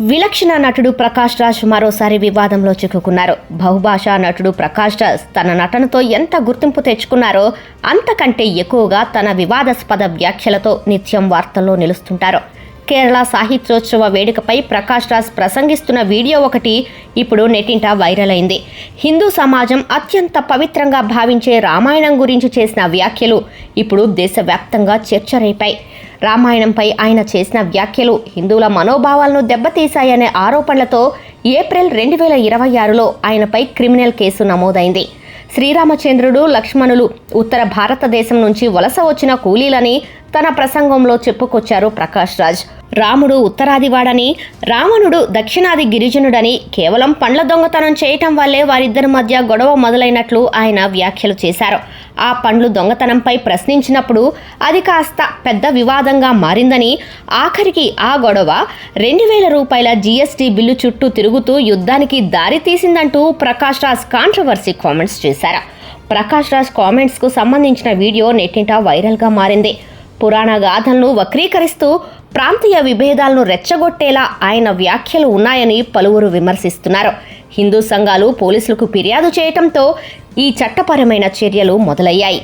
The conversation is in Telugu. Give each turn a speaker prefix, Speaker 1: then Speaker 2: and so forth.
Speaker 1: విలక్షణ నటుడు ప్రకాష్ రాజ్ మరోసారి వివాదంలో చిక్కుకున్నారు. బహుభాషా నటుడు ప్రకాష్ రాజ్ తన నటనతో ఎంత గుర్తింపు తెచ్చుకున్నారో అంతకంటే ఎక్కువగా తన వివాదాస్పద వ్యాఖ్యలతో నిత్యం వార్తల్లో నిలుస్తుంటారు. కేరళ సాహిత్యోత్సవ వేడుకపై ప్రకాష్ రాజ్ ప్రసంగిస్తున్న వీడియో ఒకటి ఇప్పుడు నెట్టింట వైరల్ అయింది. హిందూ సమాజం అత్యంత పవిత్రంగా భావించే రామాయణం గురించి చేసిన వ్యాఖ్యలు ఇప్పుడు దేశవ్యాప్తంగా చర్చ రేపాయి. రామాయణంపై ఆయన చేసిన వ్యాఖ్యలు హిందువుల మనోభావాలను దెబ్బతీశాయనే ఆరోపణలతో ఏప్రిల్ 2026లో ఆయనపై క్రిమినల్ కేసు నమోదైంది. శ్రీరామచంద్రుడు, లక్ష్మణులు ఉత్తర భారతదేశం నుంచి వలస వచ్చిన కూలీలని తన ప్రసంగంలో చెప్పుకొచ్చారు ప్రకాష్ రాజ్. రాముడు ఉత్తరాదివాడని, రావణుడు దక్షిణాది గిరిజనుడని, కేవలం పండ్ల దొంగతనం చేయటం వల్లే వారిద్దరి మధ్య గొడవ మొదలైనట్లు ఆయన వ్యాఖ్యలు చేశారు. ఆ పండ్లు దొంగతనంపై ప్రశ్నించినప్పుడు అది కాస్త పెద్ద వివాదంగా మారిందని, ఆఖరికి ఆ గొడవ 2000 రూపాయల జీఎస్టీ బిల్లు చుట్టూ తిరుగుతూ యుద్ధానికి దారి తీసిందంటూ ప్రకాష్ రాజ్ కాంట్రవర్సీ కామెంట్స్ చేశారు. ప్రకాష్ రాజ్ కామెంట్స్కు సంబంధించిన వీడియో నెట్టింట వైరల్గా మారింది. పురాణ గాథలను వక్రీకరిస్తూ ప్రాంతీయ విభేదాలను రెచ్చగొట్టేలా ఆయన వ్యాఖ్యలు ఉన్నాయని పలువురు విమర్శిస్తున్నారు. హిందూ సంఘాలు పోలీసులకు ఫిర్యాదు చేయటంతో ఈ చట్టపరమైన చర్యలు మొదలయ్యాయి.